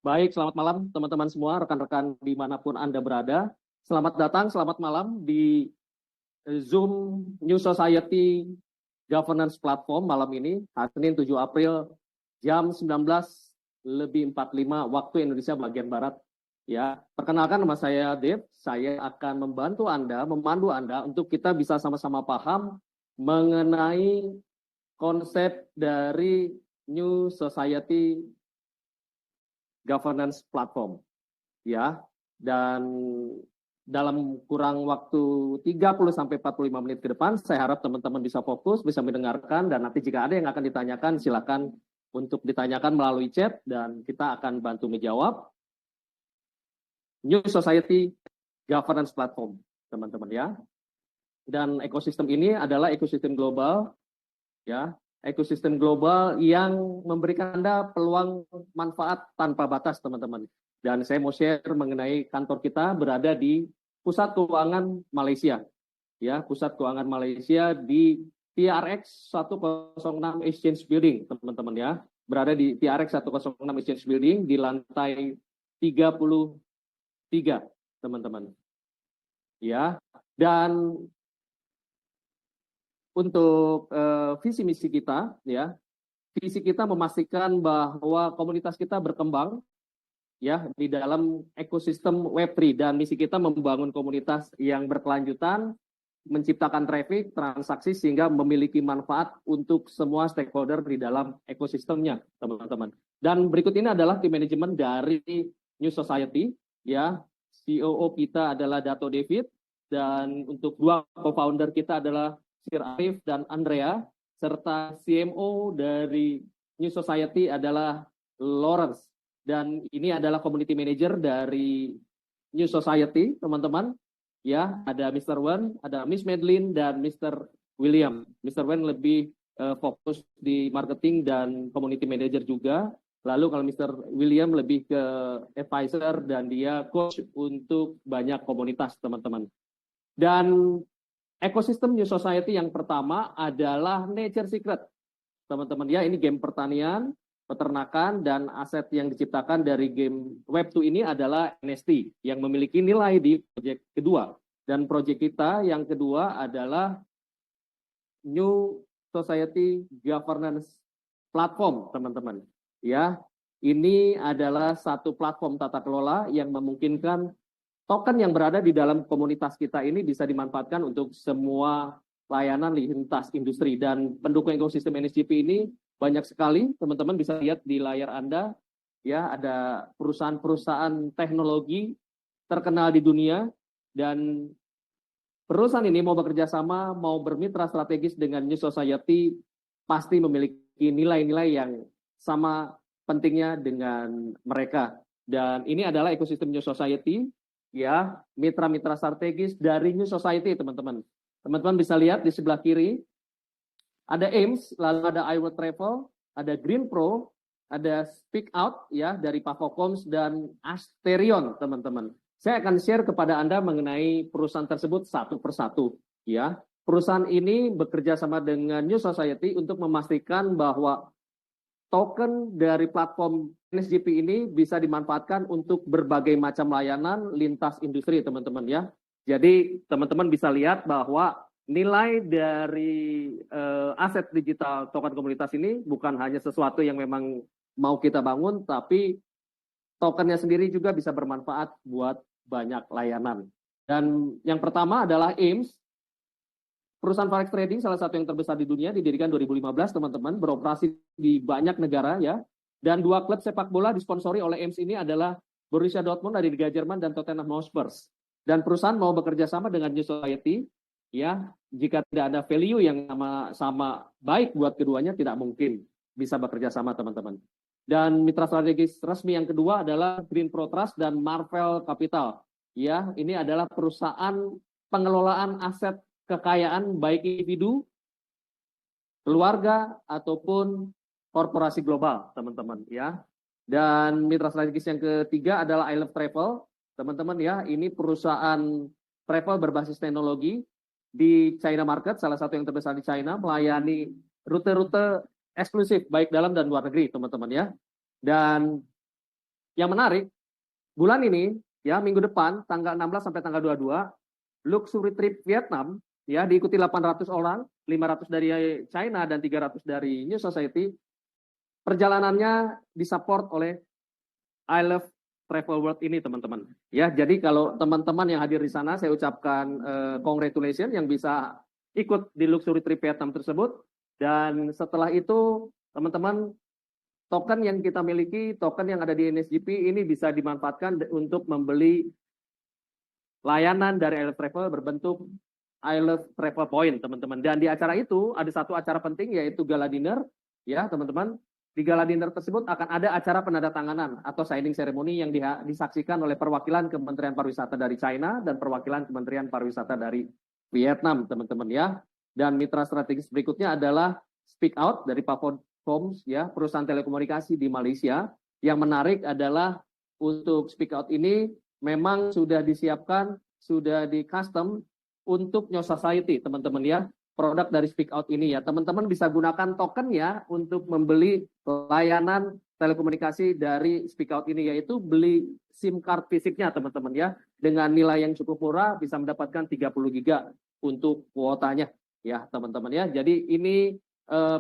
Baik, selamat malam teman-teman semua, rekan-rekan dimanapun Anda berada. Selamat datang, selamat malam di Zoom New Society Governance Platform malam ini, hari Senin 7 April, jam 19:45 waktu Indonesia bagian Barat. Ya, perkenalkan nama saya Dev, saya akan membantu Anda, memandu Anda untuk kita bisa sama-sama paham mengenai konsep dari New Society Governance Platform. Ya, dan dalam kurang waktu 30 sampai 45 menit ke depan, saya harap teman-teman bisa fokus, bisa mendengarkan, dan nanti jika ada yang akan ditanyakan, silakan untuk ditanyakan melalui chat, dan kita akan bantu menjawab. New Society Governance Platform, teman-teman ya. Dan ekosistem ini adalah ekosistem global, ya, ekosistem global yang memberikan Anda peluang manfaat tanpa batas, teman-teman. Dan saya mau share mengenai kantor kita berada di Pusat Keuangan Malaysia. Ya, Pusat Keuangan Malaysia di TRX 106 Exchange Building, teman-teman ya. Berada di TRX 106 Exchange Building di lantai 33, teman-teman. Ya, dan untuk visi misi kita, ya, visi kita memastikan bahwa komunitas kita berkembang, ya, di dalam ekosistem Web3, dan misi kita membangun komunitas yang berkelanjutan, menciptakan traffic, transaksi sehingga memiliki manfaat untuk semua stakeholder di dalam ekosistemnya, teman-teman. Dan berikut ini adalah tim manajemen dari New Society, ya. COO kita adalah Dato David, dan untuk dua co-founder kita adalah Sir Arif dan Andrea, serta CMO dari New Society adalah Lawrence. Dan ini adalah community manager dari New Society, teman-teman. Ya, ada Mr. Wen, ada Miss Madeline, dan Mr. William. Mr. Wen lebih fokus di marketing dan community manager juga. Lalu kalau Mr. William lebih ke advisor dan dia coach untuk banyak komunitas, teman-teman. Dan ekosistem New Society yang pertama adalah Nature Secret, teman-teman ya. Ini game pertanian, peternakan, dan aset yang diciptakan dari game Web2 ini adalah NFT yang memiliki nilai di proyek kedua. Dan proyek kita yang kedua adalah New Society Governance Platform, teman-teman. Ya, ini adalah satu platform tata kelola yang memungkinkan token yang berada di dalam komunitas kita ini bisa dimanfaatkan untuk semua layanan lintas industri, dan pendukung ekosistem NSGP ini banyak sekali, teman-teman bisa lihat di layar Anda, ya, ada perusahaan-perusahaan teknologi terkenal di dunia, dan perusahaan ini mau bekerja sama, mau bermitra strategis dengan New Society, pasti memiliki nilai-nilai yang sama pentingnya dengan mereka. Dan ini adalah ekosistem New Society, ya, mitra-mitra strategis dari New Society, teman-teman. Teman-teman bisa lihat di sebelah kiri, ada AIMS, lalu ada iWorld Travel, ada Green Pro, ada Speak Out, ya, dari Pavocoms, dan Asterion, teman-teman. Saya akan share kepada Anda mengenai perusahaan tersebut satu persatu, ya. Perusahaan ini bekerja sama dengan New Society untuk memastikan bahwa token dari platform NSGP ini bisa dimanfaatkan untuk berbagai macam layanan lintas industri, teman-teman ya. Jadi teman-teman bisa lihat bahwa nilai dari aset digital token komunitas ini bukan hanya sesuatu yang memang mau kita bangun, tapi tokennya sendiri juga bisa bermanfaat buat banyak layanan. Dan yang pertama adalah AIMS. Perusahaan forex trading salah satu yang terbesar di dunia, didirikan 2015, teman-teman, beroperasi di banyak negara ya. Dan dua klub sepak bola disponsori oleh AIMS ini adalah Borussia Dortmund dari Liga Jerman dan Tottenham Hotspur. Dan perusahaan mau bekerja sama dengan New Society, ya, jika tidak ada value yang sama baik buat keduanya, tidak mungkin bisa bekerja sama, teman-teman. Dan mitra strategis resmi yang kedua adalah Green Pro Trust dan Marvel Capital. Ya, ini adalah perusahaan pengelolaan aset kekayaan baik individu, keluarga, ataupun korporasi global, teman-teman ya. Dan mitra strategis yang ketiga adalah I Love Travel, teman-teman ya. Ini perusahaan travel berbasis teknologi di China market, salah satu yang terbesar di China, melayani rute-rute eksklusif baik dalam dan luar negeri, teman-teman ya. Dan Yang menarik, bulan ini ya minggu depan tanggal 16 sampai tanggal 22 Luxury Trip Vietnam ya diikuti 800 orang, 500 dari China dan 300 dari New Society. Perjalanannya disupport oleh I Love Travel World ini teman-teman. Ya, jadi kalau teman-teman yang hadir di sana saya ucapkan congratulations yang bisa ikut di Luxury Trip Vietnam tersebut. Dan setelah itu teman-teman token yang kita miliki, token yang ada di NSGP ini bisa dimanfaatkan untuk membeli layanan dari I Love Travel berbentuk I Love Travel Point, teman-teman. Dan di acara itu ada satu acara penting yaitu gala dinner, ya teman-teman. Di gala dinner tersebut akan ada acara penandatanganan atau signing ceremony yang disaksikan oleh perwakilan Kementerian Pariwisata dari China dan perwakilan Kementerian Pariwisata dari Vietnam, teman-teman ya. Dan mitra strategis berikutnya adalah Speak Out dari Pavodcoms, ya, perusahaan telekomunikasi di Malaysia. Yang menarik adalah untuk Speak Out ini memang sudah disiapkan, sudah di custom untuk New Society, teman-teman ya. Produk dari Speak Out ini ya, teman-teman bisa gunakan token ya untuk membeli layanan telekomunikasi dari Speak Out ini, yaitu beli SIM card fisiknya teman-teman ya, dengan nilai yang cukup murah bisa mendapatkan 30 giga untuk kuotanya ya teman-teman ya. Jadi ini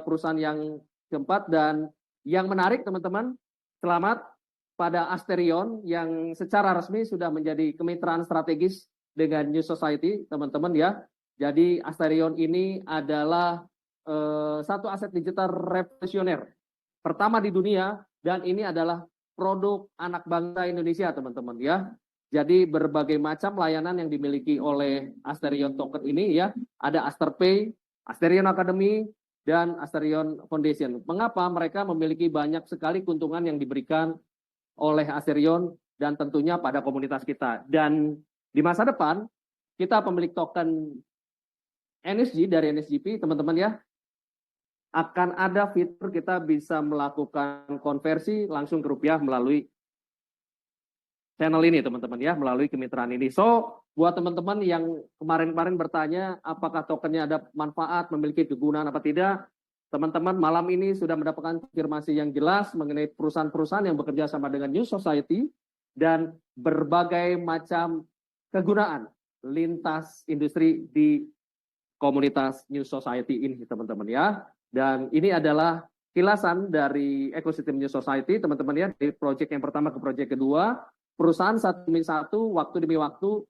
perusahaan yang keempat dan yang menarik teman-teman, selamat pada Asterion yang secara resmi sudah menjadi kemitraan strategis dengan New Society teman-teman ya. Jadi Asterion ini adalah satu aset digital revolusioner pertama di dunia dan ini adalah produk anak bangsa Indonesia teman-teman ya. Jadi berbagai macam layanan yang dimiliki oleh Asterion Token ini ya, ada Asterpay, Asterion Academy, dan Asterion Foundation. Mengapa mereka memiliki banyak sekali keuntungan yang diberikan oleh Asterion dan tentunya pada komunitas kita. Dan di masa depan kita pemilik token NSG dari NSGP teman-teman ya, akan ada fitur kita bisa melakukan konversi langsung ke rupiah melalui channel ini teman-teman ya, melalui kemitraan ini. So buat teman-teman yang kemarin-kemarin bertanya apakah tokennya ada manfaat, memiliki kegunaan apa tidak, teman-teman malam ini sudah mendapatkan konfirmasi yang jelas mengenai perusahaan-perusahaan yang bekerja sama dengan New Society dan berbagai macam kegunaan lintas industri di komunitas New Society ini teman-teman ya. Dan ini adalah kilasan dari ekosistem New Society teman-teman ya, dari proyek yang pertama ke proyek kedua, perusahaan satu demi satu, waktu demi waktu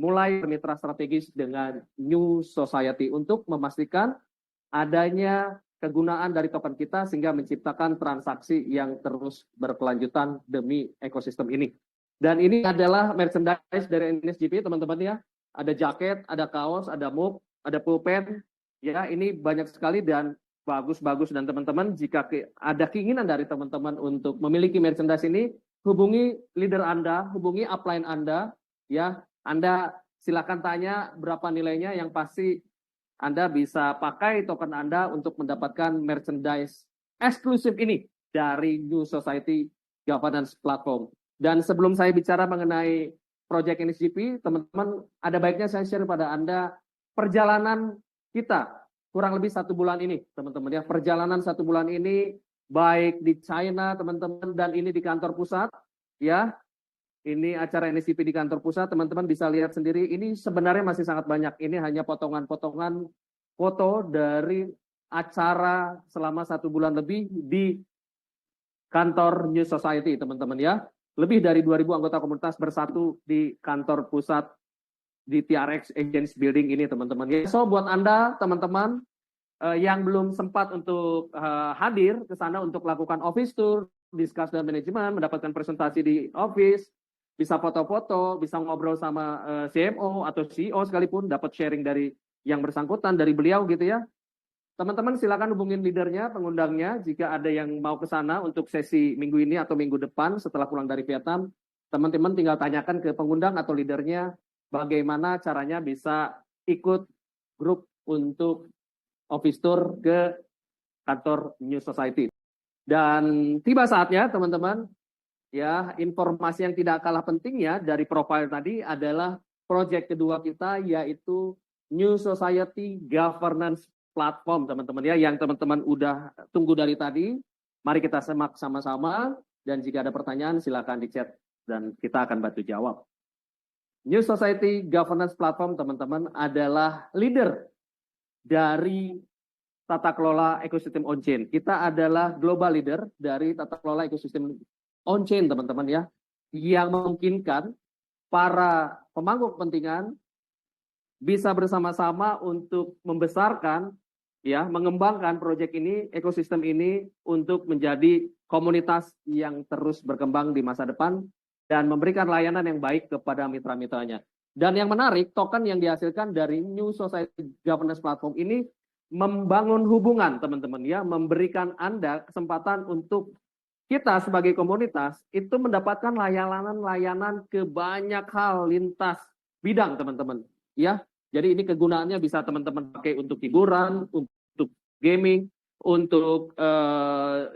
mulai bermitra strategis dengan New Society untuk memastikan adanya kegunaan dari token kita sehingga menciptakan transaksi yang terus berkelanjutan demi ekosistem ini. Dan ini adalah merchandise dari NSGP teman-teman ya, ada jaket, ada kaos, ada mug, ada pulpen, ya ini banyak sekali dan bagus-bagus. Dan teman-teman jika ada keinginan dari teman-teman untuk memiliki merchandise ini, hubungi leader Anda, hubungi upline Anda, ya Anda silakan tanya berapa nilainya, yang pasti Anda bisa pakai token Anda untuk mendapatkan merchandise eksklusif ini dari New Society Governance Platform. Dan sebelum saya bicara mengenai Project NSGP, teman-teman ada baiknya saya share pada Anda perjalanan kita kurang lebih 1 bulan ini, teman-teman ya. Perjalanan 1 bulan ini baik di China, teman-teman, dan ini di kantor pusat, ya. Ini acara NSGP di kantor pusat, teman-teman bisa lihat sendiri. Ini sebenarnya masih sangat banyak. Ini hanya potongan-potongan foto dari acara selama 1 bulan lebih di kantor New Society, teman-teman ya. Lebih dari 2.000 anggota komunitas bersatu di kantor pusat di TRX Agents Building ini teman-teman ya. So buat Anda teman-teman yang belum sempat untuk hadir ke sana untuk melakukan office tour, discuss dengan manajemen, mendapatkan presentasi di office, bisa foto-foto, bisa ngobrol sama CMO atau CEO sekalipun, dapat sharing dari yang bersangkutan dari beliau gitu ya. Teman-teman silakan hubungin leadernya, pengundangnya jika ada yang mau ke sana untuk sesi minggu ini atau minggu depan setelah pulang dari Vietnam. Teman-teman tinggal tanyakan ke pengundang atau leadernya bagaimana caranya bisa ikut grup untuk office tour ke kantor New Society. Dan tiba saatnya teman-teman, ya informasi yang tidak kalah pentingnya dari profil tadi adalah proyek kedua kita yaitu New Society Governance Platform teman-teman ya, yang teman-teman udah tunggu dari tadi. Mari kita semak sama-sama. Dan jika ada pertanyaan, silakan di chat dan kita akan bantu jawab. New Society Governance Platform, teman-teman, adalah leader dari tata kelola ekosistem on-chain. Kita adalah global leader dari tata kelola ekosistem on-chain, teman-teman ya, yang memungkinkan para pemangku kepentingan bisa bersama-sama untuk membesarkan, ya, mengembangkan proyek ini, ekosistem ini untuk menjadi komunitas yang terus berkembang di masa depan dan memberikan layanan yang baik kepada mitra-mitranya. Dan yang menarik, token yang dihasilkan dari New Society Governance Platform ini membangun hubungan, teman-teman ya, memberikan Anda kesempatan untuk kita sebagai komunitas itu mendapatkan layanan-layanan ke banyak hal lintas bidang, teman-teman ya. Jadi ini kegunaannya bisa teman-teman pakai untuk hiburan, untuk gaming, untuk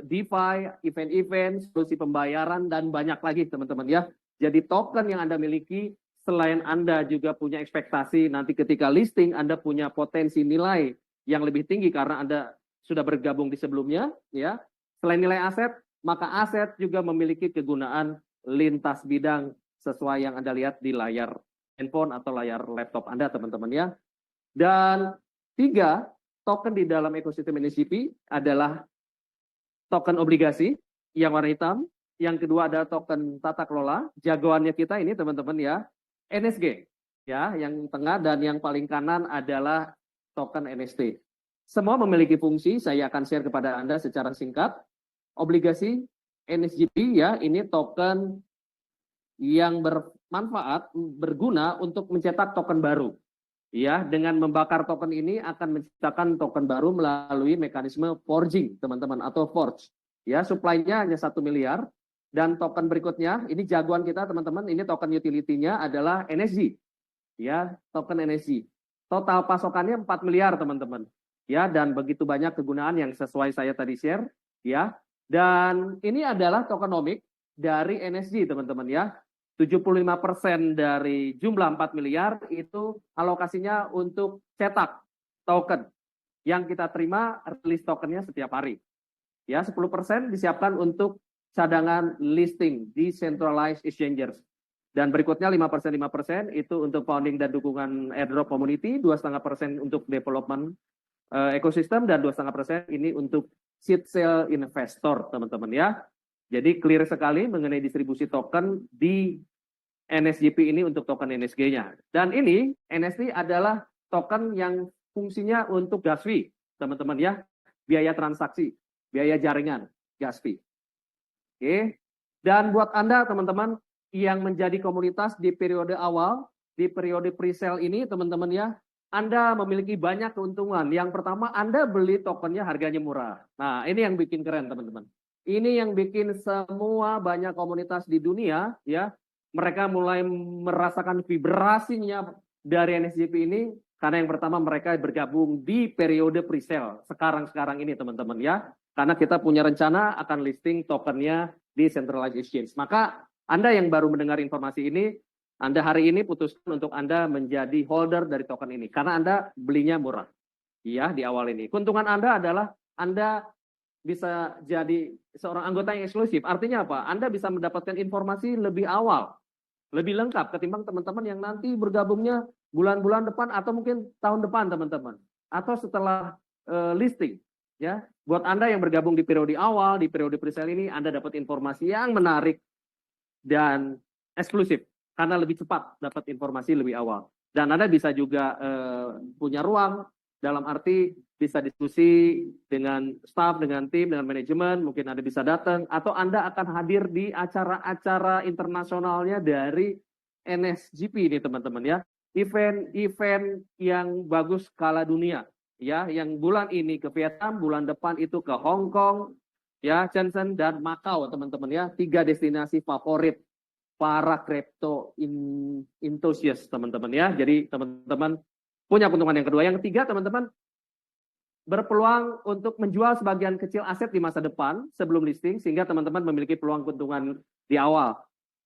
DeFi, event-event, solusi pembayaran, dan banyak lagi teman-teman ya. Jadi token yang Anda miliki, selain Anda juga punya ekspektasi nanti ketika listing, Anda punya potensi nilai yang lebih tinggi karena Anda sudah bergabung di sebelumnya. Ya. Selain nilai aset, maka aset juga memiliki kegunaan lintas bidang sesuai yang Anda lihat di layar handphone atau layar laptop Anda, teman-teman ya. Dan 3, token di dalam ekosistem NSGP adalah token obligasi yang warna hitam. Yang kedua adalah token tata kelola. Jagoannya kita ini teman-teman ya, NSG ya, yang tengah, dan yang paling kanan adalah token NST. Semua memiliki fungsi, saya akan share kepada Anda secara singkat. Obligasi NSGP ya, ini token yang bermanfaat, berguna untuk mencetak token baru. Ya, dengan membakar token ini akan menciptakan token baru melalui mekanisme forging, teman-teman, atau forge. Ya, supply-nya hanya 1 miliar. Dan token berikutnya, ini jagoan kita, teman-teman, ini token utility-nya adalah NSG. Ya, token NSG. Total pasokannya 4 miliar, teman-teman. Ya, dan begitu banyak kegunaan yang sesuai saya tadi share, ya. Dan ini adalah tokenomic dari NSG, teman-teman ya. 75% dari jumlah 4 miliar itu alokasinya untuk cetak token yang kita terima rilis tokennya setiap hari. Ya, 10% disiapkan untuk cadangan listing di centralized exchanges. Dan berikutnya 5% itu untuk founding dan dukungan airdrop community, 2,5% untuk development ekosistem, dan 2,5% ini untuk seed sale investor, teman-teman ya. Jadi clear sekali mengenai distribusi token di NSGP ini untuk token NSG-nya. Dan ini NST adalah token yang fungsinya untuk gas fee, teman-teman ya. Biaya transaksi, biaya jaringan, gas fee. Oke. Dan buat Anda teman-teman yang menjadi komunitas di periode awal, di periode pre-sale ini teman-teman ya, Anda memiliki banyak keuntungan. Yang pertama, Anda beli tokennya harganya murah. Nah, ini yang bikin keren teman-teman. Ini yang bikin semua banyak komunitas di dunia ya, mereka mulai merasakan vibrasinya dari NSGP ini karena yang pertama mereka bergabung di periode pre-sale sekarang ini teman-teman ya. Karena kita punya rencana akan listing tokennya di centralized exchange. Maka Anda yang baru mendengar informasi ini, Anda hari ini putuskan untuk Anda menjadi holder dari token ini karena Anda belinya murah. Iya, di awal ini. Keuntungan Anda adalah Anda bisa jadi seorang anggota yang eksklusif. Artinya apa? Anda bisa mendapatkan informasi lebih awal, lebih lengkap ketimbang teman-teman yang nanti bergabungnya bulan-bulan depan atau mungkin tahun depan, teman-teman. Atau setelah listing. Ya, buat Anda yang bergabung di periode awal, di periode pre-sale ini, Anda dapat informasi yang menarik dan eksklusif karena lebih cepat dapat informasi lebih awal. Dan Anda bisa juga punya ruang dalam arti bisa diskusi dengan staff, dengan tim, dengan manajemen, mungkin Anda bisa datang, atau Anda akan hadir di acara-acara internasionalnya dari NSGP ini teman-teman ya. Event-event yang bagus skala dunia ya, yang bulan ini ke Vietnam, bulan depan itu ke Hong Kong, ya, Shenzhen dan Macau teman-teman ya. 3 destinasi favorit para crypto enthusiast teman-teman ya. Jadi teman-teman punya keuntungan yang kedua. Yang ketiga teman-teman berpeluang untuk menjual sebagian kecil aset di masa depan sebelum listing sehingga teman-teman memiliki peluang keuntungan di awal.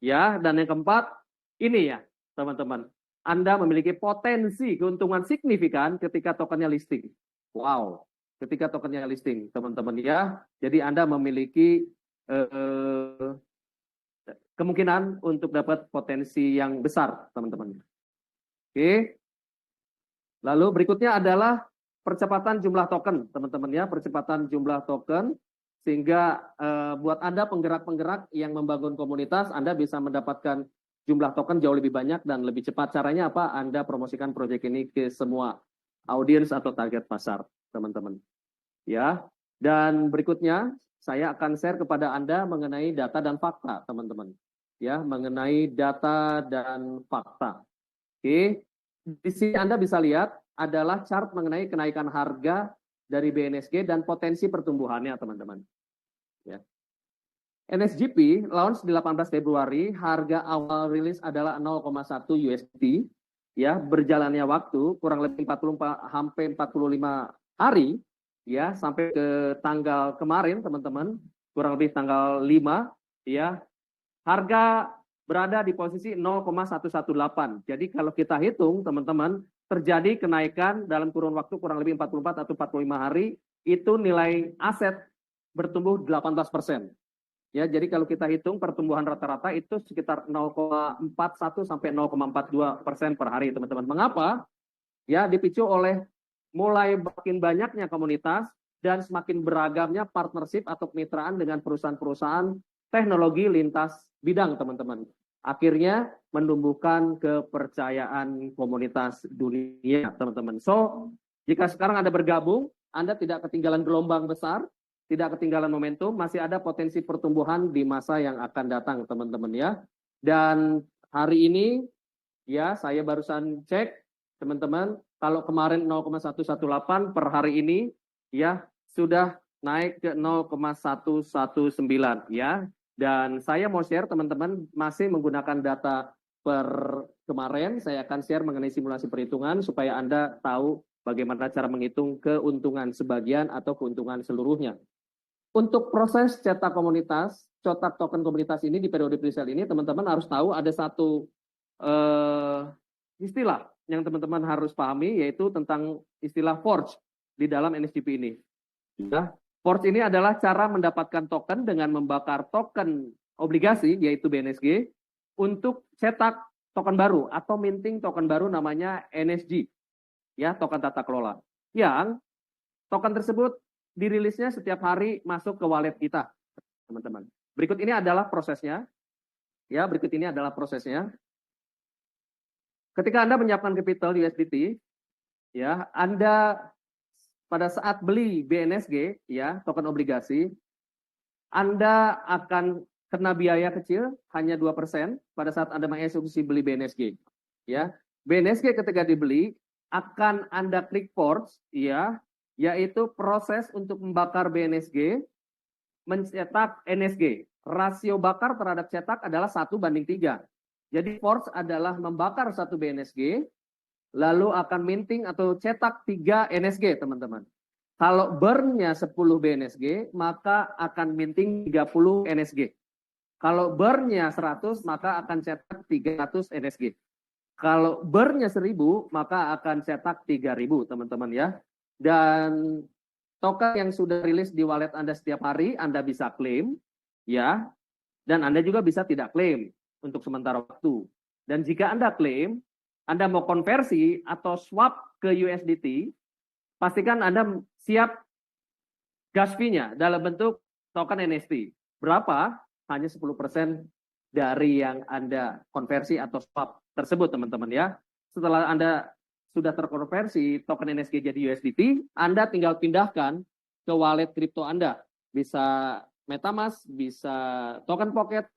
Ya, dan yang keempat ini ya, teman-teman. Anda memiliki potensi keuntungan signifikan ketika tokennya listing. Wow, ketika tokennya listing, teman-teman ya. Jadi Anda memiliki eh, kemungkinan untuk dapat potensi yang besar, teman-teman. Oke. Lalu berikutnya adalah percepatan jumlah token, teman-teman ya, percepatan jumlah token, sehingga buat Anda penggerak-penggerak yang membangun komunitas, Anda bisa mendapatkan jumlah token jauh lebih banyak dan lebih cepat. Caranya apa? Anda promosikan proyek ini ke semua audiens atau target pasar, teman-teman. Ya, dan berikutnya saya akan share kepada Anda mengenai data dan fakta, teman-teman. Ya, mengenai data dan fakta. Oke, di sini Anda bisa lihat adalah chart mengenai kenaikan harga dari BNSG dan potensi pertumbuhannya, teman-teman. Ya. NSGP launch di 18 Februari, harga awal rilis adalah 0,1 USD. Ya, berjalannya waktu kurang lebih 45 hari, ya, sampai ke tanggal kemarin, teman-teman, kurang lebih tanggal 5, ya. Harga berada di posisi 0,118. Jadi kalau kita hitung, teman-teman, terjadi kenaikan dalam kurun waktu kurang lebih 44 atau 45 hari, itu nilai aset bertumbuh 18%. Ya, jadi kalau kita hitung pertumbuhan rata-rata itu sekitar 0,41 sampai 0,42% per hari, teman-teman. Mengapa? Ya, dipicu oleh mulai makin banyaknya komunitas dan semakin beragamnya partnership atau kemitraan dengan perusahaan-perusahaan teknologi lintas bidang, teman-teman. Akhirnya menumbuhkan kepercayaan komunitas dunia, teman-teman. So, jika sekarang Anda bergabung, Anda tidak ketinggalan gelombang besar, tidak ketinggalan momentum, masih ada potensi pertumbuhan di masa yang akan datang, teman-teman ya. Dan hari ini, ya, saya barusan cek, teman-teman, kalau kemarin 0,118 per hari ini, ya, sudah naik ke 0,119 ya. Dan saya mau share, teman-teman, masih menggunakan data per kemarin. Saya akan share mengenai simulasi perhitungan supaya Anda tahu bagaimana cara menghitung keuntungan sebagian atau keuntungan seluruhnya. Untuk proses cetak komunitas, cetak token komunitas ini di periode presale ini, teman-teman harus tahu ada satu istilah yang teman-teman harus pahami, yaitu tentang istilah forge di dalam NSGP ini. Ya, forge ini adalah cara mendapatkan token dengan membakar token obligasi, yaitu BNSG, untuk cetak token baru atau minting token baru namanya NSG, ya, token tata kelola. Yang token tersebut dirilisnya setiap hari masuk ke wallet kita, teman-teman. Berikut ini adalah prosesnya. Ya, berikut ini adalah prosesnya. Ketika Anda menyiapkan capital USDT, ya, Anda pada saat beli BNSG, ya, token obligasi, Anda akan kena biaya kecil, hanya 2% pada saat Anda mengeksekusi beli BNSG. Ya, BNSG ketika dibeli akan Anda klik forge, ya, yaitu proses untuk membakar BNSG, mencetak NSG. Rasio bakar terhadap cetak adalah 1:3. Jadi forge adalah membakar 1 BNSG, lalu akan minting atau cetak 3 NSG, teman-teman. Kalau burn-nya 10 BNSG, maka akan minting 30 NSG. Kalau burn-nya 100, maka akan cetak 300 NSG. Kalau burn-nya 1000, maka akan cetak 3000, teman-teman ya. Dan token yang sudah rilis di wallet Anda setiap hari, Anda bisa klaim, ya. Dan Anda juga bisa tidak klaim untuk sementara waktu. Dan jika Anda klaim, Anda mau konversi atau swap ke USDT, pastikan Anda siap gas fee-nya dalam bentuk token NFT. Berapa? Hanya 10% dari yang Anda konversi atau swap tersebut, teman-teman ya. Setelah Anda sudah terkonversi token NSG jadi USDT, Anda tinggal pindahkan ke wallet kripto Anda. Bisa MetaMask, bisa Token Pocket,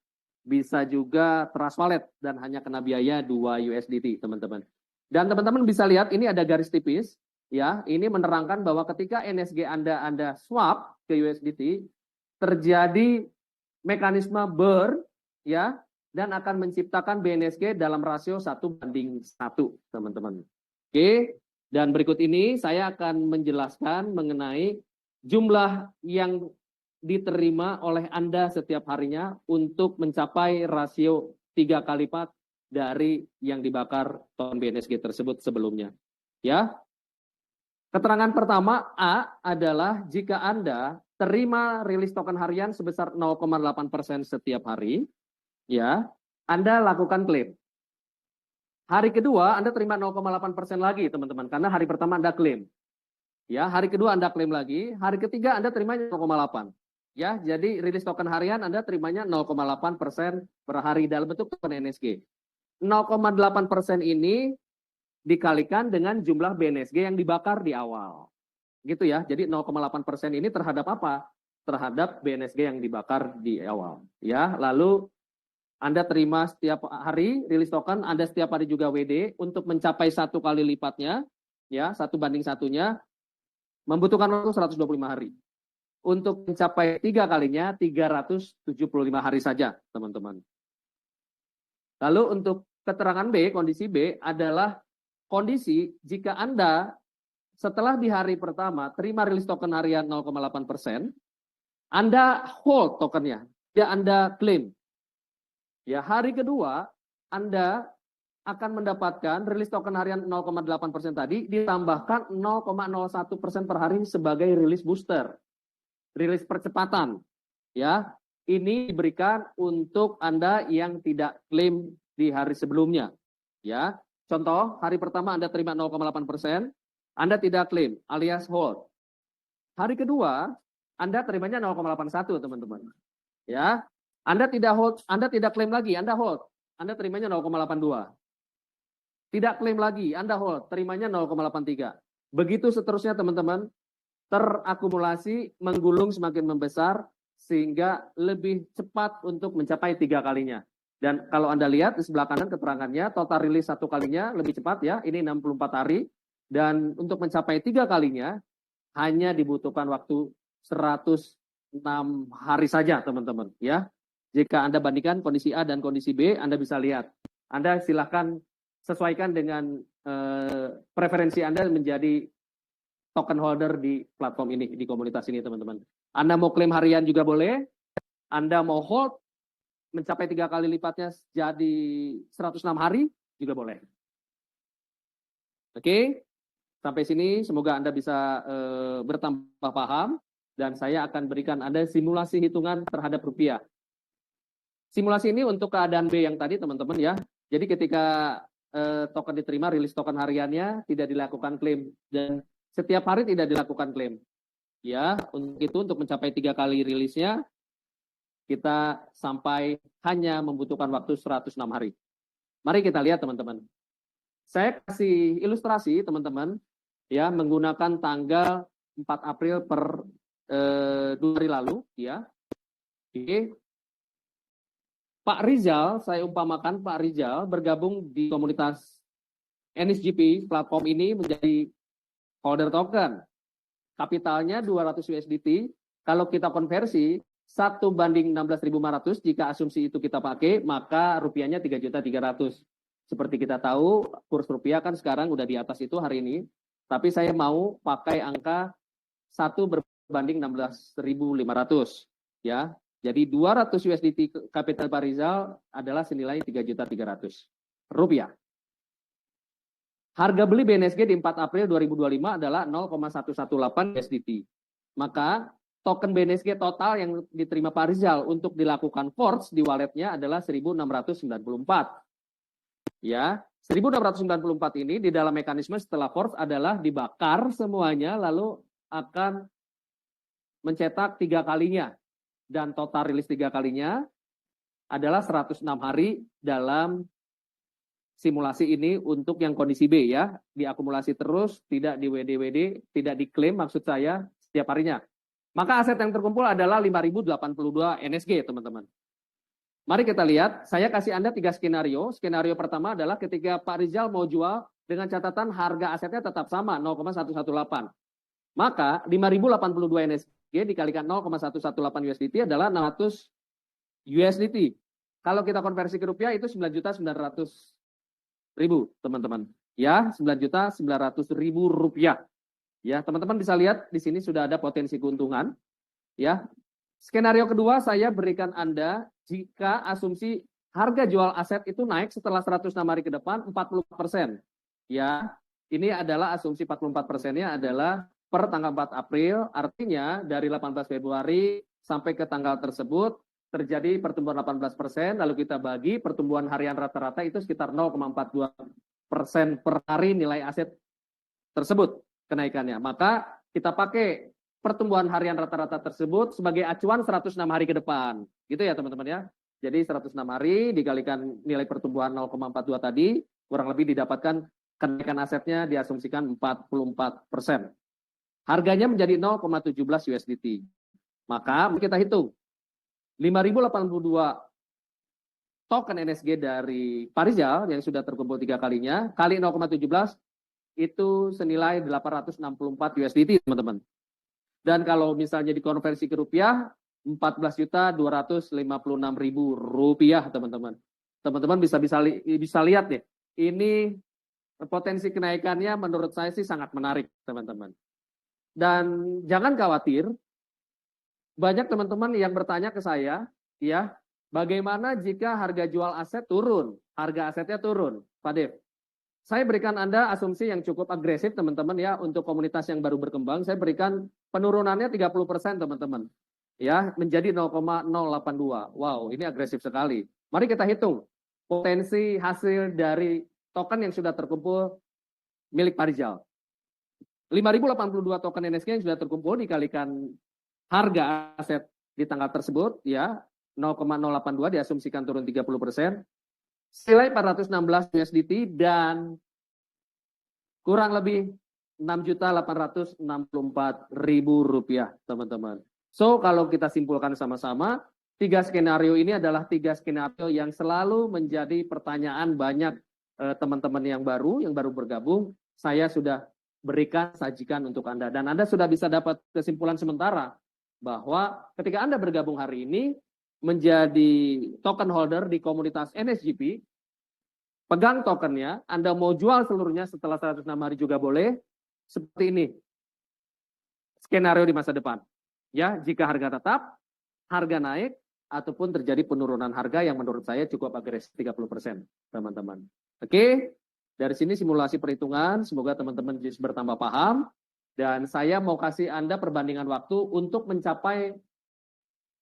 bisa juga Trust Wallet, dan hanya kena biaya 2 USDT, teman-teman. Dan teman-teman bisa lihat ini ada garis tipis, ya. Ini menerangkan bahwa ketika NSG Anda swap ke USDT, terjadi mekanisme burn, ya, dan akan menciptakan BNSG dalam rasio 1:1, teman-teman. Oke, dan berikut ini saya akan menjelaskan mengenai jumlah yang diterima oleh Anda setiap harinya untuk mencapai rasio 3 kali lipat dari yang dibakar token BNSG tersebut sebelumnya. Ya. Keterangan pertama A adalah jika Anda terima rilis token harian sebesar 0,8% setiap hari, ya, Anda lakukan klaim. Hari kedua Anda terima 0,8% lagi, teman-teman, karena hari pertama Anda klaim. Ya, hari kedua Anda klaim lagi, hari ketiga Anda terimanya 0,8. Ya, jadi rilis token harian Anda terimanya 0,8% per hari dalam bentuk token NSG. 0,8% ini dikalikan dengan jumlah BNSG yang dibakar di awal. Gitu ya. Jadi 0,8% ini terhadap apa? Terhadap BNSG yang dibakar di awal. Ya, lalu Anda terima setiap hari rilis token, Anda setiap hari juga WD untuk mencapai 1 kali lipatnya, ya, 1:1, membutuhkan waktu 125 hari. Untuk mencapai 3 kalinya 375 hari saja, teman-teman. Lalu untuk keterangan B, kondisi B adalah kondisi jika Anda setelah di hari pertama terima rilis token harian 0,8%, Anda hold tokennya, tidak Anda klaim. Ya, hari kedua Anda akan mendapatkan rilis token harian 0,8% tadi ditambahkan 0,01% per hari sebagai rilis booster, rilis percepatan. Ya, ini diberikan untuk Anda yang tidak klaim di hari sebelumnya. Ya, contoh hari pertama Anda terima 0,8%, Anda tidak klaim alias hold. Hari kedua Anda terimanya 0,81, teman-teman. Ya, Anda tidak hold, Anda tidak klaim lagi, Anda hold. Anda terimanya 0,82. Tidak klaim lagi, Anda hold, terimanya 0,83. Begitu seterusnya, teman-teman. Terakumulasi, menggulung semakin membesar, sehingga lebih cepat untuk mencapai 3 kalinya. Dan kalau Anda lihat di sebelah kanan keterangannya, total rilis 1 kalinya lebih cepat ya, ini 64 hari. Dan untuk mencapai 3 kalinya, hanya dibutuhkan waktu 106 hari saja, teman-teman. Ya, jika Anda bandingkan kondisi A dan kondisi B, Anda bisa lihat. Anda silahkan sesuaikan dengan preferensi Anda menjadi token holder di platform ini, di komunitas ini, teman-teman. Anda mau klaim harian juga boleh, Anda mau hold mencapai 3 kali lipatnya jadi 106 hari juga boleh. Oke, sampai sini semoga Anda bisa bertambah paham dan saya akan berikan Anda simulasi hitungan terhadap rupiah. Simulasi ini untuk keadaan B yang tadi, teman-teman ya. Jadi ketika token diterima, rilis token hariannya tidak dilakukan klaim dan setiap hari tidak dilakukan klaim. Ya, untuk itu untuk mencapai 3 kali rilisnya kita sampai hanya membutuhkan waktu 106 hari. Mari kita lihat, teman-teman. Saya kasih ilustrasi, teman-teman, ya, menggunakan tanggal 4 April per 2 hari lalu, ya. Oke. Pak Rizal, saya umpamakan Pak Rizal bergabung di komunitas NSGP, platform ini menjadi holder token. Kapitalnya 200 USDT, kalau kita konversi 1:16.500, jika asumsi itu kita pakai, maka rupiahnya 3.300.000. Seperti kita tahu, kurs rupiah kan sekarang udah di atas itu hari ini, tapi saya mau pakai angka 1:16.500. Ya. Jadi 200 USDT kapital Pak Rizal adalah senilai 3.300.000 rupiah. Harga beli BNSG di 4 April 2025 adalah 0,118 USDT. Maka token BNSG total yang diterima Pak Rizal untuk dilakukan forge di walletnya adalah 1.694. Ya, 1.694 ini di dalam mekanisme setelah forge adalah dibakar semuanya lalu akan mencetak 3 kalinya. Dan total rilis 3 kalinya adalah 106 hari dalam simulasi ini untuk yang kondisi B ya. Diakumulasi terus, tidak di WD-WD, tidak diklaim maksud saya setiap harinya. Maka aset yang terkumpul adalah 5.082 NSG, teman-teman. Mari kita lihat, saya kasih Anda 3 skenario. Skenario pertama adalah ketika Pak Rizal mau jual dengan catatan harga asetnya tetap sama, 0,118. Maka 5.082 NSG dikalikan 0,118 USDT adalah 600 USDT. Kalau kita konversi ke rupiah itu 9.900.000, teman-teman. Ya, 9.900.000 rupiah. Ya, teman-teman bisa lihat di sini sudah ada potensi keuntungan. Ya. Skenario kedua saya berikan Anda jika asumsi harga jual aset itu naik setelah 106 hari ke depan 40%. Ya, ini adalah asumsi 44%-nya adalah per tanggal 4 April, artinya dari 18 Februari sampai ke tanggal tersebut terjadi pertumbuhan 18%, lalu kita bagi pertumbuhan harian rata-rata itu sekitar 0,42% per hari nilai aset tersebut kenaikannya. Maka kita pakai pertumbuhan harian rata-rata tersebut sebagai acuan 106 hari ke depan. Gitu ya teman-teman ya. Jadi 106 hari dikalikan nilai pertumbuhan 0,42 tadi, kurang lebih didapatkan kenaikan asetnya diasumsikan 44%. Harganya menjadi 0,17 USDT. Maka kita hitung 5.082 token NSG dari Parizal yang sudah terkumpul 3 kalinya kali 0,17 itu senilai 864 USDT teman-teman. Dan kalau misalnya dikonversi ke rupiah 14.256.000 rupiah teman-teman. Teman-teman bisa lihat nih. Ini potensi kenaikannya menurut saya sih sangat menarik teman-teman. Dan jangan khawatir, banyak teman-teman yang bertanya ke saya, ya, bagaimana jika harga jual aset turun, harga asetnya turun, Pak Dev? Saya berikan Anda asumsi yang cukup agresif teman-teman ya, untuk komunitas yang baru berkembang, saya berikan penurunannya 30% teman-teman, ya, menjadi 0,082. Wow, ini agresif sekali. Mari kita hitung potensi hasil dari token yang sudah terkumpul milik Parizal. 5.082 token NSG yang sudah terkumpul dikalikan harga aset di tanggal tersebut ya 0,082 diasumsikan turun 30%, nilai 416 USDT dan kurang lebih 6.864.000 rupiah teman-teman. So kalau kita simpulkan sama-sama, 3 skenario ini adalah 3 skenario yang selalu menjadi pertanyaan banyak teman-teman yang baru bergabung. Saya sudah berikan sajikan untuk Anda dan Anda sudah bisa dapat kesimpulan sementara bahwa ketika Anda bergabung hari ini menjadi token holder di komunitas NSGP, pegang tokennya, Anda mau jual seluruhnya setelah 106 hari juga boleh, seperti ini skenario di masa depan. Ya, jika harga tetap, harga naik, ataupun terjadi penurunan harga yang menurut saya cukup agresif 30%, teman-teman. Oke, dari sini simulasi perhitungan, semoga teman-teman bertambah paham. Dan saya mau kasih Anda perbandingan waktu untuk mencapai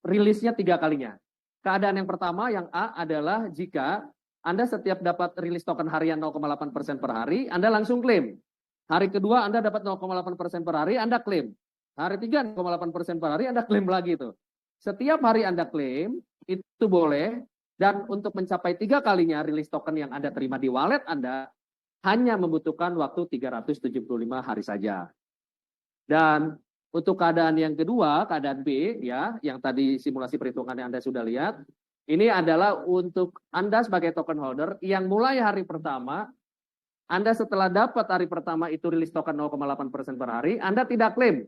rilisnya 3 kalinya. Keadaan yang pertama, yang A adalah jika Anda setiap dapat rilis token harian 0,8% per hari, Anda langsung klaim. Hari kedua Anda dapat 0,8% per hari, Anda klaim. Hari 3 0,8% per hari, Anda klaim lagi itu. Setiap hari Anda klaim, itu boleh. Dan untuk mencapai 3 kalinya rilis token yang Anda terima di wallet Anda, hanya membutuhkan waktu 375 hari saja. Dan untuk keadaan yang kedua, keadaan B, ya, yang tadi simulasi perhitungan yang Anda sudah lihat, ini adalah untuk Anda sebagai token holder yang mulai hari pertama, Anda setelah dapat hari pertama itu rilis token 0,8% per hari, Anda tidak klaim.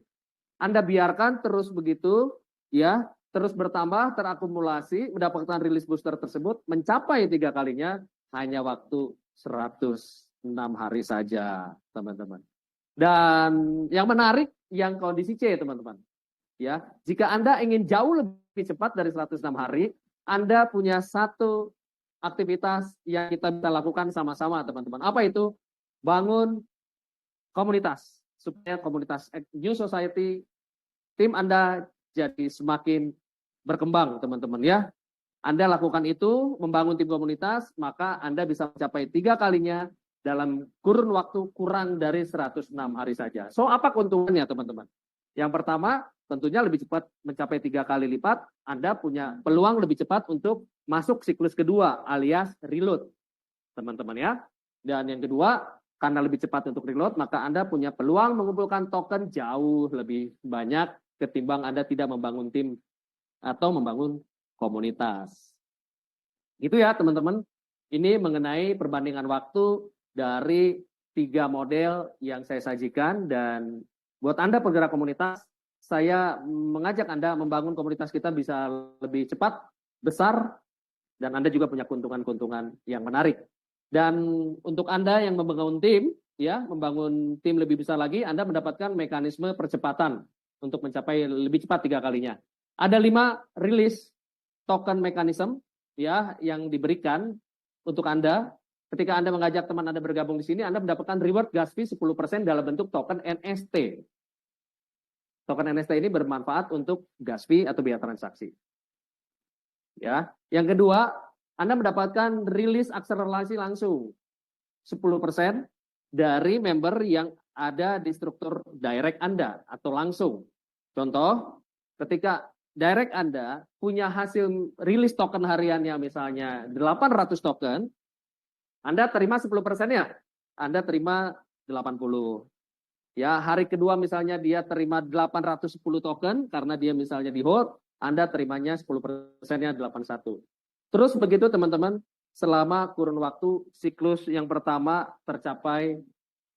Anda biarkan terus begitu, ya, terus bertambah, terakumulasi, mendapatkan rilis booster tersebut, mencapai 3 kalinya, hanya waktu 106 hari saja, teman-teman. Dan yang menarik, yang kondisi C, teman-teman. Ya, jika Anda ingin jauh lebih cepat dari 106 hari, Anda punya satu aktivitas yang kita bisa lakukan sama-sama, teman-teman. Apa itu? Bangun komunitas. Supaya komunitas New Society, tim Anda jadi semakin berkembang, teman-teman ya. Anda lakukan itu, membangun tim komunitas, maka Anda bisa mencapai 3 kalinya dalam kurun waktu kurang dari 106 hari saja. So, apa keuntungannya teman-teman? Yang pertama, tentunya lebih cepat mencapai 3 kali lipat, Anda punya peluang lebih cepat untuk masuk siklus kedua alias reload, teman-teman ya. Dan yang kedua, karena lebih cepat untuk reload, maka Anda punya peluang mengumpulkan token jauh lebih banyak ketimbang Anda tidak membangun tim atau membangun komunitas. Itu ya teman-teman, ini mengenai perbandingan waktu dari 3 model yang saya sajikan. Dan buat Anda penggerak komunitas, saya mengajak Anda membangun komunitas kita bisa lebih cepat, besar, dan Anda juga punya keuntungan-keuntungan yang menarik. Dan untuk Anda yang membangun tim, ya, membangun tim lebih besar lagi, Anda mendapatkan mekanisme percepatan untuk mencapai lebih cepat 3 kalinya. Ada 5 rilis token mechanism ya yang diberikan untuk Anda. Ketika Anda mengajak teman Anda bergabung di sini, Anda mendapatkan reward gas fee 10% dalam bentuk token NST. Token NFT ini bermanfaat untuk gas fee atau biaya transaksi. Ya, yang kedua, Anda mendapatkan rilis akselerasi langsung 10% dari member yang ada di struktur direct Anda atau langsung. Contoh, ketika direct Anda punya hasil rilis token hariannya misalnya 800 token, Anda terima 10%-nya, Anda terima 80. Ya, hari kedua misalnya dia terima 810 token karena dia misalnya di hold, Anda terimanya 10%-nya 81. Terus begitu teman-teman, selama kurun waktu siklus yang pertama tercapai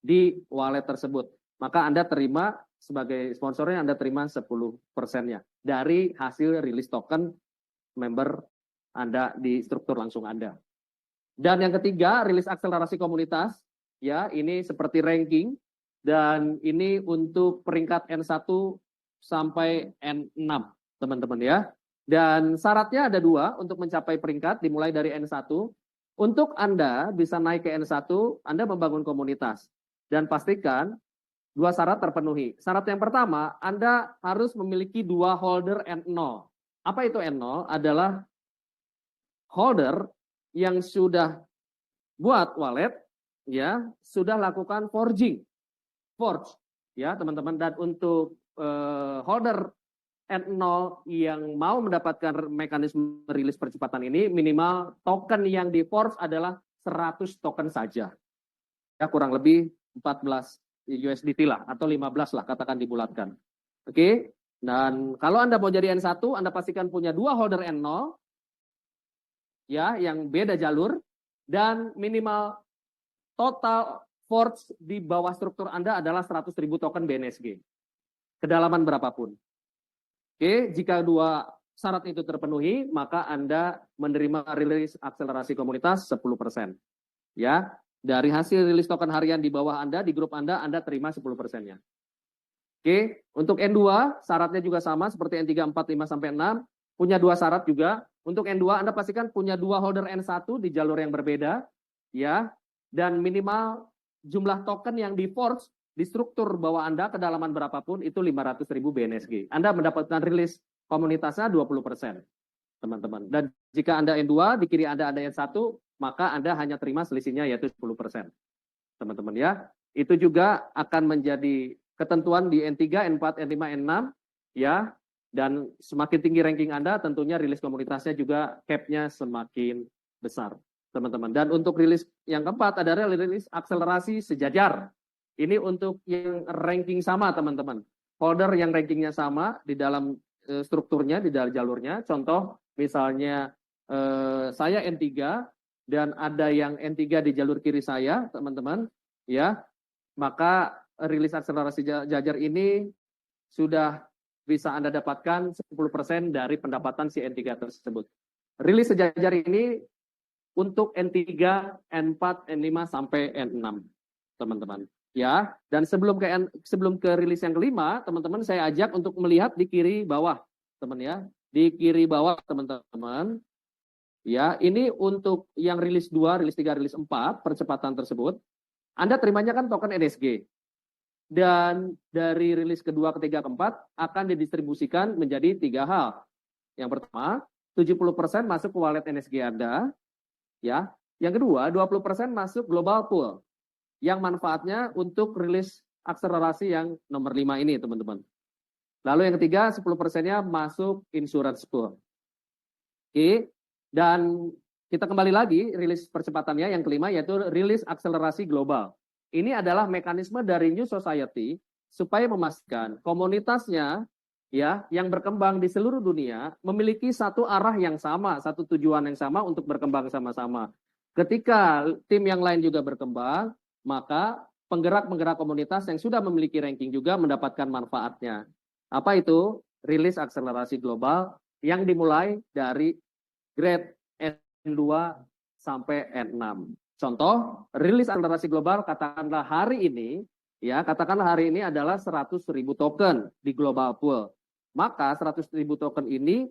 di wallet tersebut. Maka Anda terima sebagai sponsornya, Anda terima 10%-nya dari hasil rilis token member Anda di struktur langsung Anda. Dan yang ketiga, rilis akselerasi komunitas. Ya, ini seperti ranking. Dan ini untuk peringkat N1 sampai N6, teman-teman ya. Dan syaratnya ada 2 untuk mencapai peringkat, dimulai dari N1. Untuk Anda bisa naik ke N1, Anda membangun komunitas. Dan pastikan 2 syarat terpenuhi. Syarat yang pertama, Anda harus memiliki 2 holder N0. Apa itu N0? Adalah holder yang sudah buat wallet, ya, sudah lakukan forge, ya teman-teman. Dan untuk holder N0 yang mau mendapatkan mekanisme rilis percepatan ini, minimal token yang di forge adalah 100 token saja. Ya, kurang lebih 14 USDT lah, atau 15 lah katakan dibulatkan. Oke, dan kalau Anda mau jadi N1, Anda pastikan punya 2 holder N0, ya, yang beda jalur, dan minimal total forge di bawah struktur Anda adalah 100.000 token BNSG. Kedalaman berapapun. Oke, jika 2 syarat itu terpenuhi, maka Anda menerima rilis akselerasi komunitas 10%. Ya, dari hasil rilis token harian di bawah Anda, di grup Anda terima 10%-nya. Oke, untuk N2 syaratnya juga sama seperti N3, 4, 5, sampai 6. Punya 2 syarat juga. Untuk N2 Anda pastikan punya 2 holder N1 di jalur yang berbeda. Ya, dan minimal jumlah token yang di forge di struktur bawah Anda, kedalaman berapapun, itu 500.000 BNSG. Anda mendapatkan rilis komunitasnya 20%, teman-teman. Dan jika Anda N2, di kiri Anda ada N1, maka Anda hanya terima selisihnya yaitu 10%. Teman-teman ya. Itu juga akan menjadi ketentuan di N3, N4, N5, N6, ya. Dan semakin tinggi ranking Anda, tentunya rilis komunitasnya juga cap-nya semakin besar, teman-teman. Dan untuk rilis yang keempat adalah rilis akselerasi sejajar. Ini untuk yang ranking sama, teman-teman. Holder yang rankingnya sama di dalam strukturnya, di dalam jalurnya. Contoh, misalnya saya N3 dan ada yang N3 di jalur kiri saya, teman-teman. Ya, maka rilis akselerasi sejajar ini sudah bisa Anda dapatkan 10% dari pendapatan si N3 tersebut. Rilis sejajar ini untuk N3, N4, N5 sampai N6, teman-teman. Ya, dan sebelum ke rilis yang kelima, teman-teman saya ajak untuk melihat di kiri bawah, teman ya. Di kiri bawah, teman-teman. Ya, ini untuk yang rilis 2, rilis 3, rilis 4, percepatan tersebut. Anda terimanya kan token NSG. Dan dari rilis kedua, ketiga, keempat akan didistribusikan menjadi 3 hal. Yang pertama, 70% masuk ke wallet NSG Anda. Ya. Yang kedua, 20% masuk global pool. Yang manfaatnya untuk rilis akselerasi yang nomor 5 ini, teman-teman. Lalu yang ketiga, 10%-nya masuk insurance pool. Oke, dan kita kembali lagi rilis percepatannya yang kelima, yaitu rilis akselerasi global. Ini adalah mekanisme dari New Society supaya memastikan komunitasnya ya yang berkembang di seluruh dunia memiliki satu arah yang sama, satu tujuan yang sama untuk berkembang sama-sama. Ketika tim yang lain juga berkembang, maka penggerak-penggerak komunitas yang sudah memiliki ranking juga mendapatkan manfaatnya. Apa itu? Rilis akselerasi global yang dimulai dari grade N2 sampai N6. Contoh, rilis akselerasi global katakanlah hari ini, ya katakanlah hari ini adalah 100.000 token di global pool. Maka 100.000 token ini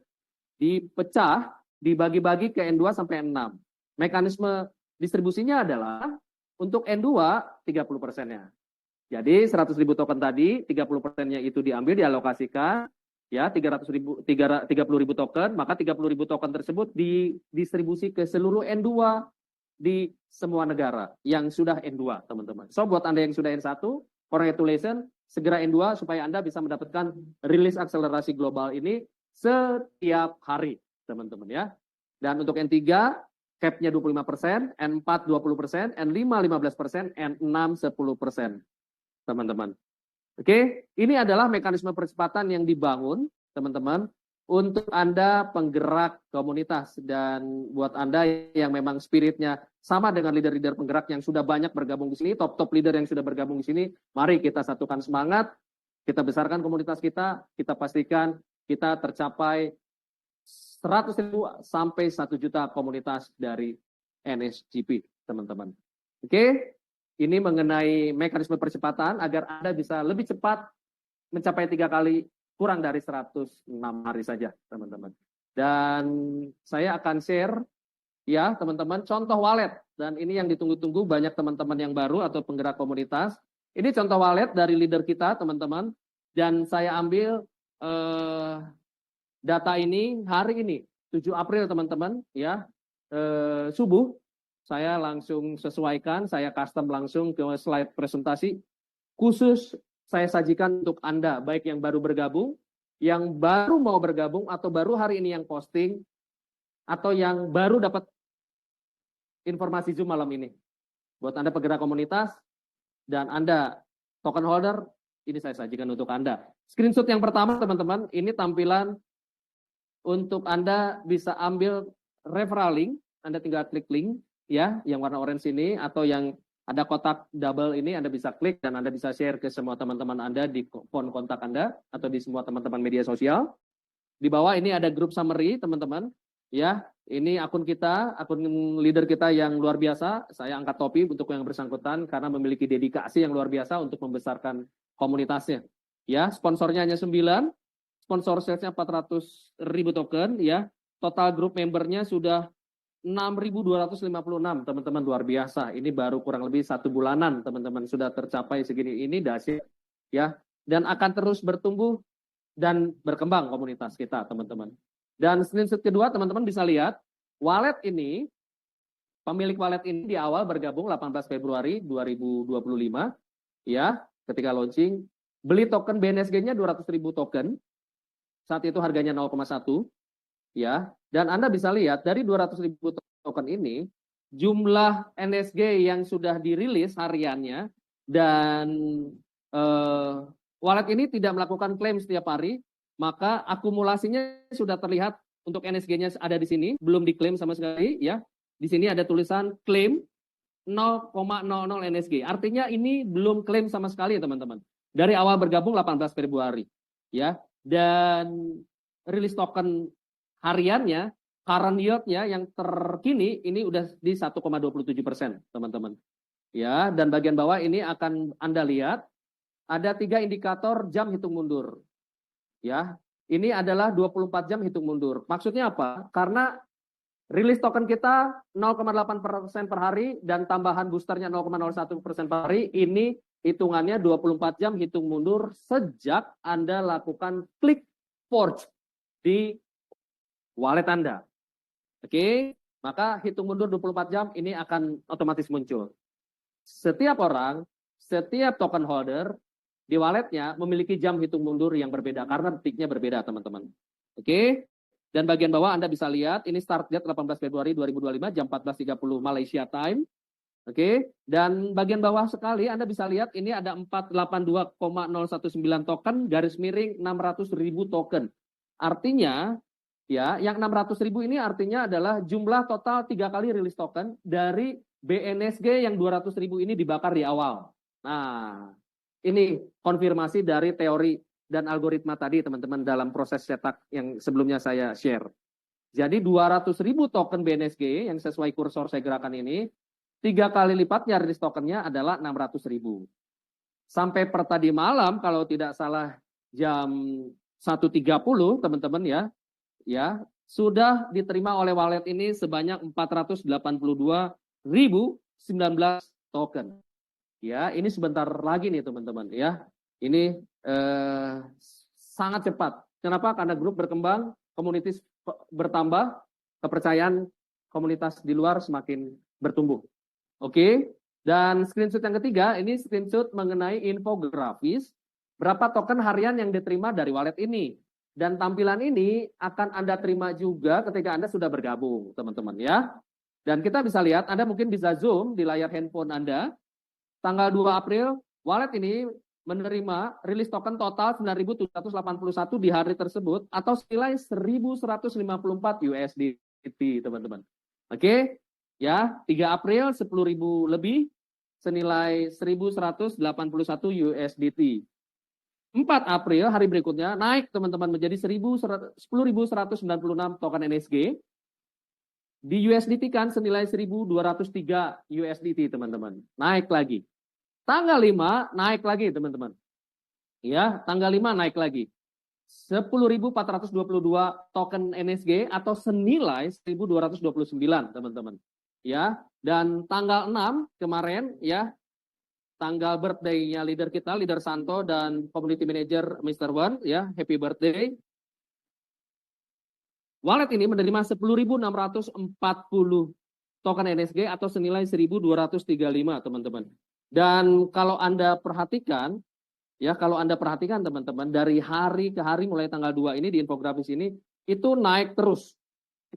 dipecah, dibagi-bagi ke N2 sampai N6. Mekanisme distribusinya adalah untuk N2 30%-nya. Jadi 100.000 token tadi, 30%-nya itu diambil, dialokasikan, ya 30.000 token, maka 30.000 token tersebut didistribusi ke seluruh N2 di semua negara yang sudah N2, teman-teman. So, buat Anda yang sudah N1, congratulations, segera N2 supaya Anda bisa mendapatkan rilis akselerasi global ini setiap hari, teman-teman ya. Dan untuk N3, cap-nya 25%, N4 20%, N5 15%, N6 10%. Teman-teman. Oke, ini adalah mekanisme percepatan yang dibangun, teman-teman, untuk Anda penggerak komunitas. Dan buat Anda yang memang spiritnya sama dengan leader-leader penggerak yang sudah banyak bergabung di sini, top-top leader yang sudah bergabung di sini, mari kita satukan semangat, kita besarkan komunitas kita pastikan kita tercapai 100.000 sampai 1 juta komunitas dari NSGP, teman-teman. Oke, ini mengenai mekanisme percepatan agar Anda bisa lebih cepat mencapai 3 kali kurang dari 106 hari saja, teman-teman. Dan saya akan share ya, teman-teman, contoh wallet. Dan ini yang ditunggu-tunggu banyak teman-teman yang baru atau penggerak komunitas. Ini contoh wallet dari leader kita, teman-teman. Dan saya ambil data ini hari ini, 7 April, teman-teman, ya, subuh. Saya langsung sesuaikan, saya custom langsung ke slide presentasi. Khusus saya sajikan untuk Anda, baik yang baru bergabung, yang baru mau bergabung, atau baru hari ini yang posting, atau yang baru dapat informasi Zoom malam ini. Buat Anda penggerak komunitas, dan Anda token holder, ini saya sajikan untuk Anda. Screenshot yang pertama, teman-teman, ini tampilan untuk Anda bisa ambil referral link, Anda tinggal klik link, ya, yang warna orange ini, atau yang ada kotak double ini, Anda bisa klik dan Anda bisa share ke semua teman-teman Anda di phone kontak Anda, atau di semua teman-teman media sosial. Di bawah ini ada group summary, teman-teman. Ya, ini akun kita, akun leader kita yang luar biasa. Saya angkat topi untuk yang bersangkutan karena memiliki dedikasi yang luar biasa untuk membesarkan komunitasnya. Ya, sponsornya hanya 9, sponsor sales-nya 400.000 token, ya. Total grup membernya sudah 6.256, teman-teman, luar biasa. Ini baru kurang lebih 1 bulanan, teman-teman, sudah tercapai segini. Ini dahsyat, ya. Dan akan terus bertumbuh dan berkembang komunitas kita, teman-teman. Dan screenshot kedua, teman-teman bisa lihat, wallet ini, pemilik wallet ini di awal bergabung 18 Februari 2025, ya, ketika launching, beli token BNSG-nya 200.000 token, saat itu harganya 0,1, ya, dan Anda bisa lihat dari 200.000 token ini, jumlah NSG yang sudah dirilis hariannya, dan wallet ini tidak melakukan klaim setiap hari, maka akumulasinya sudah terlihat untuk NSG-nya ada di sini, belum diklaim sama sekali, ya. Di sini ada tulisan klaim 0,00 NSG. Artinya ini belum klaim sama sekali, teman-teman. Dari awal bergabung 18 Februari, ya. Dan rilis token hariannya, current yield-nya yang terkini ini udah di 1,27%, teman-teman. Ya, dan bagian bawah ini akan Anda lihat ada 3 indikator jam hitung mundur. Ya, ini adalah 24 jam hitung mundur. Maksudnya apa? Karena rilis token kita 0,8% per hari dan tambahan boosternya 0,01% per hari, ini hitungannya 24 jam hitung mundur sejak Anda lakukan klik forge di wallet Anda. Oke, maka hitung mundur 24 jam ini akan otomatis muncul. Setiap orang, setiap token holder di walletnya memiliki jam hitung mundur yang berbeda karena detiknya berbeda, teman-teman. Oke, dan bagian bawah Anda bisa lihat ini start date 18 Februari 2025 jam 14.30 Malaysia time. Oke, dan bagian bawah sekali Anda bisa lihat ini ada 482,019 token garis miring 600.000 token. Artinya ya, yang 600.000 ini artinya adalah jumlah total 3 kali rilis token dari BNSG yang 200.000 ini dibakar di awal. Nah, ini konfirmasi dari teori dan algoritma tadi, teman-teman, dalam proses cetak yang sebelumnya saya share. Jadi 200.000 token BNSG yang sesuai kursor saya gerakan ini, 3 kali lipatnya rilis tokennya adalah 600.000. Sampai per tadi malam, kalau tidak salah jam 1.30, teman-teman ya, sudah diterima oleh wallet ini sebanyak 482.019 token. Ya, ini sebentar lagi nih teman-teman ya. Ini sangat cepat. Kenapa? Karena grup berkembang, komunitas bertambah, kepercayaan komunitas di luar semakin bertumbuh. Oke. Dan screenshot yang ketiga, ini screenshot mengenai infografis berapa token harian yang diterima dari wallet ini. Dan tampilan ini akan Anda terima juga ketika Anda sudah bergabung, teman-teman ya. Dan kita bisa lihat, Anda mungkin bisa zoom di layar handphone Anda. Tanggal 2 April, wallet ini menerima rilis token total 9.781 di hari tersebut atau senilai 1.154 USDT, teman-teman. Oke, ya, 3 April 10.000 lebih senilai 1.181 USDT. 4 April hari berikutnya naik teman-teman menjadi 10.196 token NSG. Di USDT kan senilai 1.203 USDT teman-teman. Naik lagi. Tanggal 5 naik lagi teman-teman. Ya, tanggal 5 naik lagi. 10.422 token NSG atau senilai 1.229 teman-teman. Ya, dan tanggal 6 kemarin ya, tanggal birthday-nya leader kita, leader Santo dan community manager Mr. Wan ya, happy birthday. Wallet ini menerima 10.640 token NSG atau senilai 1.235 teman-teman. Dan kalau Anda perhatikan, ya kalau Anda perhatikan teman-teman, dari hari ke hari mulai tanggal 2 ini di infografis ini, itu naik terus.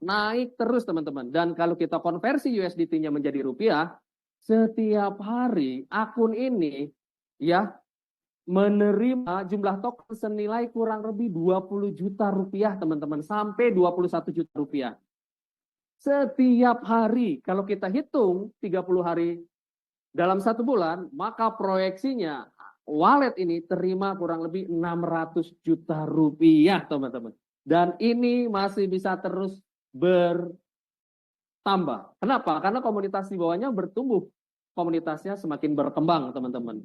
Naik terus teman-teman. Dan kalau kita konversi USDT-nya menjadi rupiah, setiap hari akun ini ya menerima jumlah token senilai kurang lebih 20 juta rupiah teman-teman, sampai 21 juta rupiah. Setiap hari, kalau kita hitung 30 hari dalam 1 bulan, maka proyeksinya wallet ini terima kurang lebih 600 juta rupiah teman-teman. Dan ini masih bisa terus bertambah. Kenapa? Karena komunitas di bawahnya bertumbuh. Komunitasnya semakin berkembang teman-teman.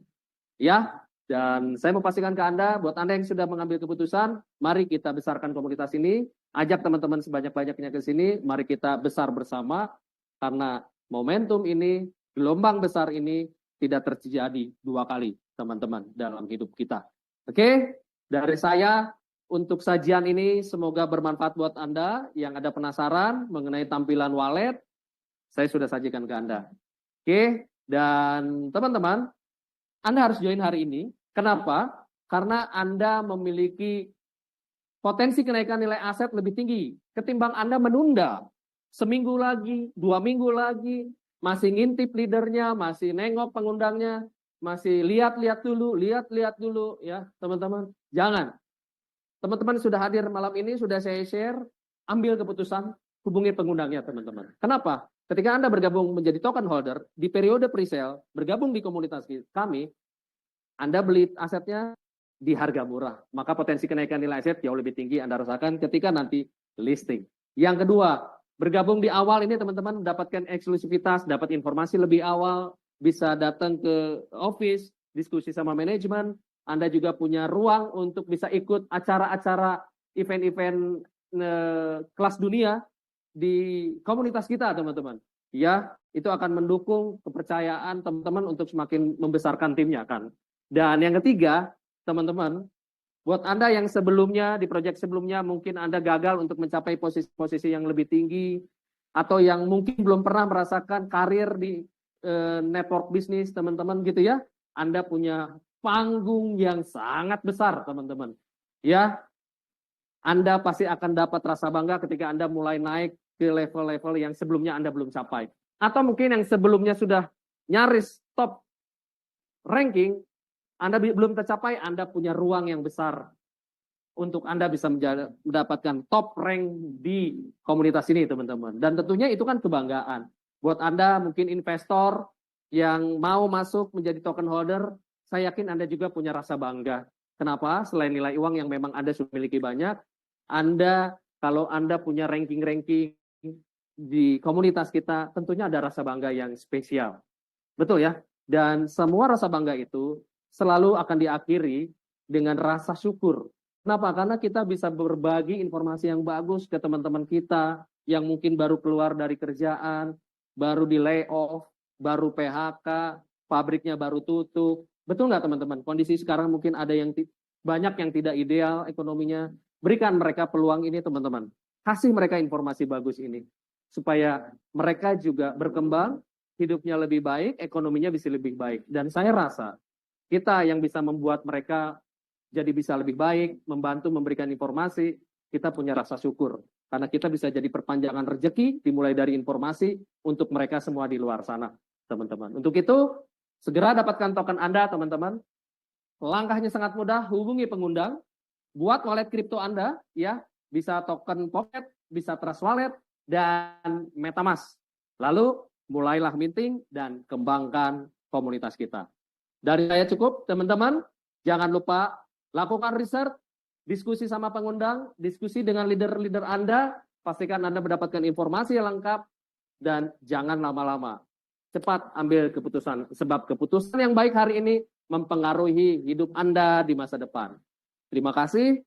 Ya, dan saya memastikan ke Anda, buat Anda yang sudah mengambil keputusan, mari kita besarkan komunitas ini, ajak teman-teman sebanyak-banyaknya ke sini, mari kita besar bersama, karena momentum ini, gelombang besar ini tidak terjadi 2 kali, teman-teman, dalam hidup kita. Oke, dari saya, untuk sajian ini semoga bermanfaat buat Anda yang ada penasaran mengenai tampilan wallet, saya sudah sajikan ke Anda. Oke, dan teman-teman, Anda harus join hari ini. Kenapa? Karena Anda memiliki potensi kenaikan nilai aset lebih tinggi ketimbang Anda menunda seminggu lagi, 2 minggu lagi, masih ngintip leadernya, masih nengok pengundangnya, masih lihat-lihat dulu ya teman-teman. Jangan. Teman-teman sudah hadir malam ini, sudah saya share, ambil keputusan, hubungi pengundangnya teman-teman. Kenapa? Ketika Anda bergabung menjadi token holder, di periode pre-sale, bergabung di komunitas kami, Anda beli asetnya di harga murah. Maka potensi kenaikan nilai aset jauh lebih tinggi Anda rasakan ketika nanti listing. Yang kedua, bergabung di awal ini teman-teman mendapatkan eksklusivitas, dapat informasi lebih awal, bisa datang ke office, diskusi sama manajemen, Anda juga punya ruang untuk bisa ikut acara-acara event-event kelas dunia di komunitas kita teman-teman. Ya, itu akan mendukung kepercayaan teman-teman untuk semakin membesarkan timnya kan. Dan yang ketiga, teman-teman, buat Anda yang sebelumnya, di proyek sebelumnya, mungkin Anda gagal untuk mencapai posisi-posisi yang lebih tinggi, atau yang mungkin belum pernah merasakan karir di network bisnis, teman-teman gitu ya, Anda punya panggung yang sangat besar, teman-teman. Ya, Anda pasti akan dapat rasa bangga ketika Anda mulai naik ke level-level yang sebelumnya Anda belum capai. Atau mungkin yang sebelumnya sudah nyaris top ranking, Anda belum tercapai, Anda punya ruang yang besar untuk Anda bisa mendapatkan top rank di komunitas ini, teman-teman. Dan tentunya itu kan kebanggaan. Buat Anda mungkin investor yang mau masuk menjadi token holder, saya yakin Anda juga punya rasa bangga. Kenapa? Selain nilai uang yang memang Anda sudah miliki banyak, Anda, kalau Anda punya ranking-ranking di komunitas kita, tentunya ada rasa bangga yang spesial. Betul ya? Dan semua rasa bangga itu selalu akan diakhiri dengan rasa syukur. Kenapa? Karena kita bisa berbagi informasi yang bagus ke teman-teman kita yang mungkin baru keluar dari kerjaan, baru di layoff, baru PHK, pabriknya baru tutup. Betul nggak teman-teman? Kondisi sekarang mungkin ada yang banyak yang tidak ideal ekonominya. Berikan mereka peluang ini teman-teman. Kasih mereka informasi bagus ini. Supaya mereka juga berkembang, hidupnya lebih baik, ekonominya bisa lebih baik. Dan saya rasa kita yang bisa membuat mereka jadi bisa lebih baik, membantu memberikan informasi, kita punya rasa syukur. Karena kita bisa jadi perpanjangan rezeki, dimulai dari informasi untuk mereka semua di luar sana, teman-teman. Untuk itu, segera dapatkan token Anda, teman-teman. Langkahnya sangat mudah, hubungi pengundang, buat wallet kripto Anda, ya, bisa token Pocket, bisa Trust Wallet, dan MetaMask. Lalu, mulailah minting dan kembangkan komunitas kita. Dari saya cukup, teman-teman. Jangan lupa lakukan riset, diskusi sama pengundang, diskusi dengan leader-leader Anda, pastikan Anda mendapatkan informasi yang lengkap, dan jangan lama-lama. Cepat ambil keputusan, sebab keputusan yang baik hari ini mempengaruhi hidup Anda di masa depan. Terima kasih.